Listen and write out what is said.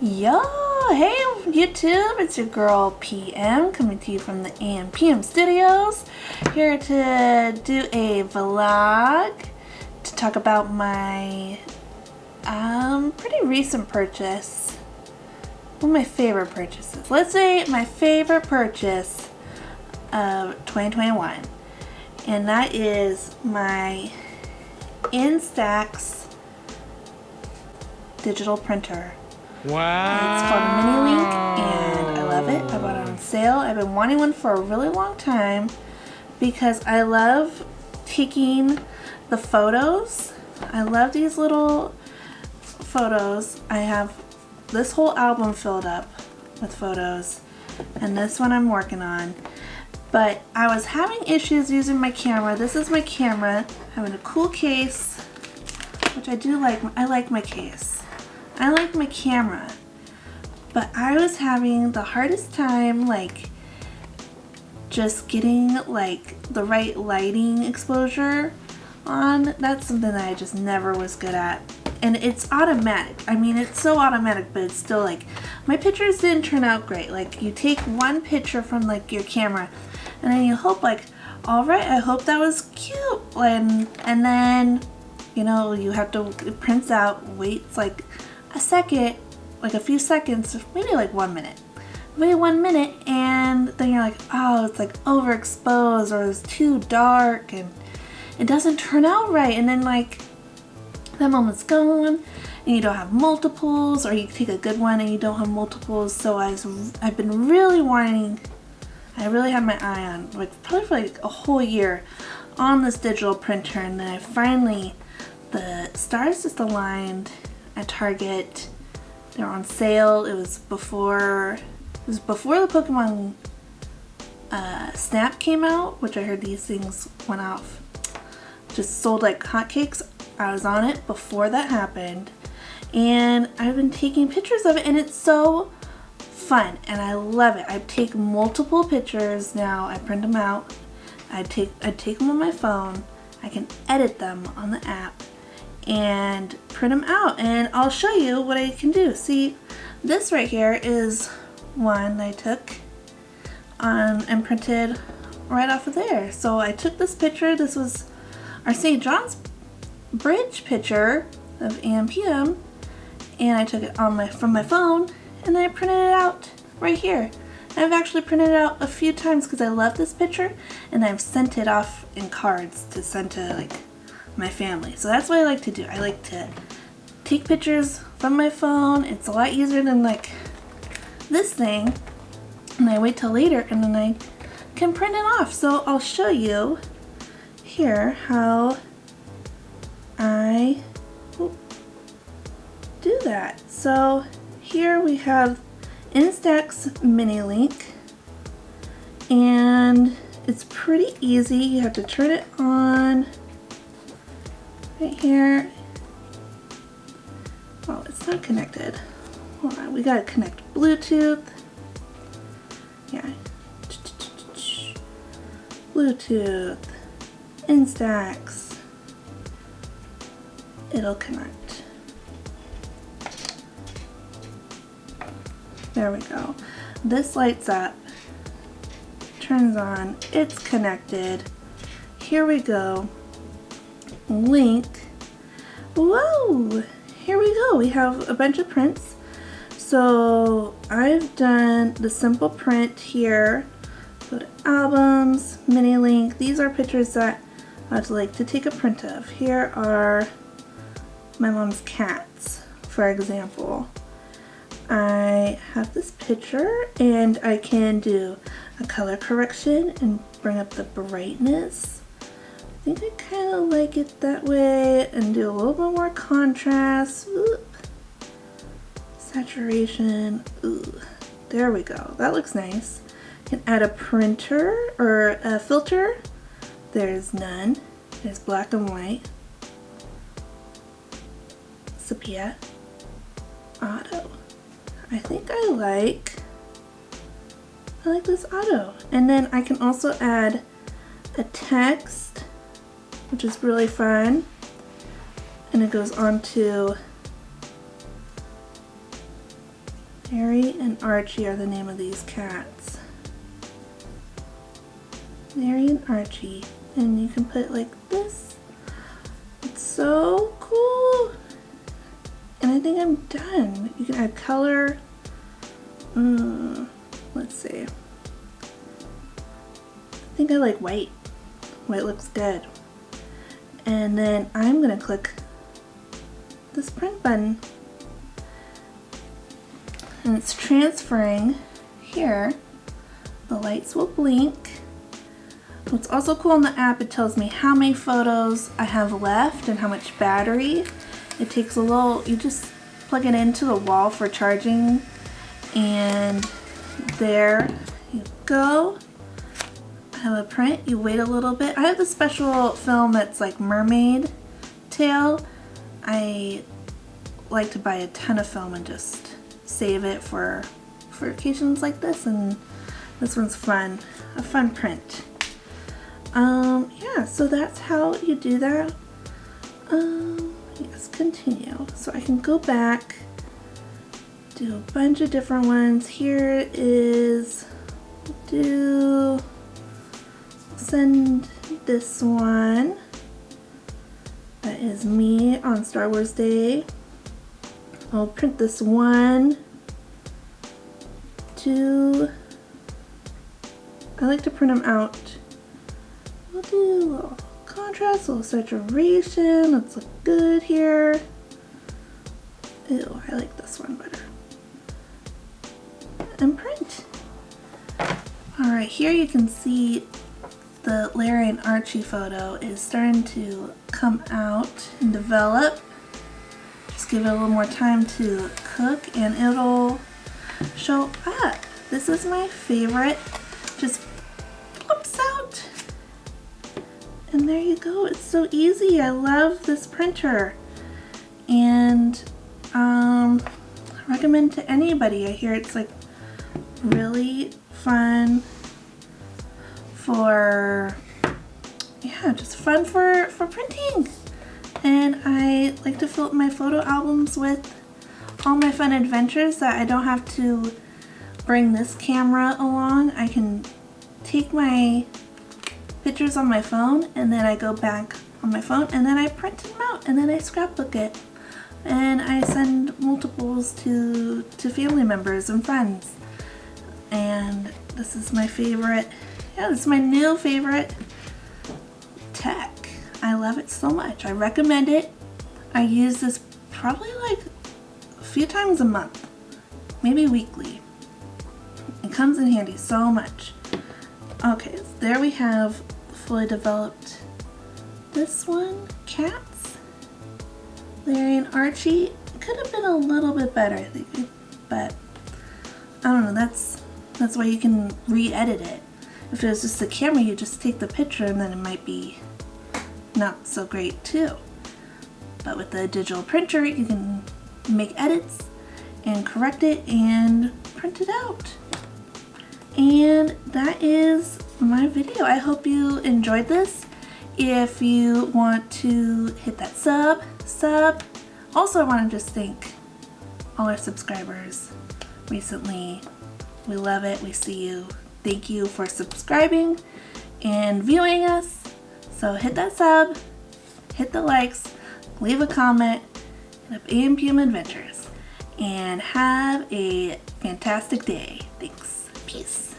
Yo, hey YouTube, it's your girl PM coming to you from the AMPM studios, here to do a vlog to talk about my pretty recent purchase. One of my favorite purchases. Let's say my favorite purchase of 2021, and that is my Instax digital printer. Wow. It's called Mini Link and I love it. I bought it on sale. I've been wanting one for a really long time because I love taking the photos. I love these little photos. I have this whole album filled up with photos and this one I'm working on. But I was having issues using my camera. This is my camera, having a cool case, which I do like. I like my case. I like my camera, but I was having the hardest time just getting the right lighting exposure on. That's something that I just never was good at. And it's automatic. I mean, it's so automatic, but it's still my pictures didn't turn out great. You take one picture from your camera and then you hope all right, I hope that was cute. And then, you have to, it prints out, waits a second, a few seconds, maybe 1 minute. Maybe 1 minute, and then you're oh, it's overexposed or it's too dark and it doesn't turn out right. And then that moment's gone and you don't have multiples, or you take a good one and you don't have multiples. So I've been really wanting, I really had my eye on, probably for a whole year on this digital printer, and then I finally, the stars just aligned at Target. They were on sale. It was before the Pokemon Snap came out, which I heard these things went off, just sold like hotcakes. I was on it before that happened, and I've been taking pictures of it, and it's so fun, and I love it. I take multiple pictures now. I print them out. I take them on my phone. I can edit them on the app and print them out, and I'll show you what I can do. See, this right here is one I took and printed right off of there. So I took this picture. This was our St. John's Bridge picture of AMPM, and I took it from my phone, and then I printed it out right here. I've actually printed it out a few times because I love this picture, and I've sent it off in cards to send to my family. So that's what I like to do. I like to take pictures from my phone. It's a lot easier than this thing, and I wait till later and then I can print it off. So I'll show you here how I do that. So here we have Instax Mini Link, and it's pretty easy. You have to turn it on right here. Oh, it's not connected. Hold on, we gotta connect Bluetooth. Yeah. Bluetooth. Instax. It'll connect. There we go. This lights up. Turns on. It's connected. Here we go. Link. Whoa! Here we go. We have a bunch of prints. So I've done the simple print here. Go to albums, Mini Link. These are pictures that I'd like to take a print of. Here are my mom's cats, for example. I have this picture, and I can do a color correction and bring up the brightness. I think I kind of like it that way, and do a little bit more contrast. Oop. Saturation. Ooh. There we go. That looks nice. Can add a printer or a filter. There's none. There's black and white. Sepia. Auto. I think I like this auto. And then I can also add a text, which is really fun. And it goes on to Larry and Archie are the name of these cats. Larry and Archie. And you can put it like this. It's so cool. And I think I'm done. You can add color. Let's see. I think I like white. White looks good. And then I'm gonna click this print button. And it's transferring here. The lights will blink. What's also cool in the app, it tells me how many photos I have left and how much battery. It takes a little, you just plug it into the wall for charging, and there you go. I have a print. You wait a little bit. I have the special film that's like mermaid tail. I like to buy a ton of film and just save it for occasions like this, and this one's fun. A fun print. Yeah, so that's how you do that. Yes, continue. So I can go back, do a bunch of different ones. Here is, send this one. That is me on Star Wars Day. I'll print this one. I like to print them out. We'll do a little contrast, a little saturation. Let's look good here. Ew, I like this one better. And print. Alright, here you can see the Larry and Archie photo is starting to come out and develop. Just give it a little more time to cook and it'll show up. This is my favorite. Just pops out. And there you go. It's so easy. I love this printer. And I recommend to anybody. I hear it's like really fun for, yeah, just fun for printing. And I like to fill up my photo albums with all my fun adventures that I don't have to bring this camera along. I can take my pictures on my phone and then I go back on my phone and then I print them out and then I scrapbook it. And I send multiples to family members and friends. And this is my favorite, yeah, this is my new favorite tech. I love it so much. I recommend it. I use this probably like a few times a month, maybe weekly. It comes in handy so much. Okay, so there we have fully developed this one, cats. Larry and Archie. It could have been a little bit better, I think, but I don't know, that's why you can re-edit it. If it was just the camera, you just take the picture and then it might be not so great too. But with the digital printer, you can make edits and correct it and print it out. And that is my video. I hope you enjoyed this. If you want to hit that sub. Also, I want to just thank all our subscribers recently. We love it. We see you. Thank you for subscribing and viewing us. So hit that sub, hit the likes, leave a comment, hit up AMPM Adventures, and have a fantastic day. Thanks. Peace.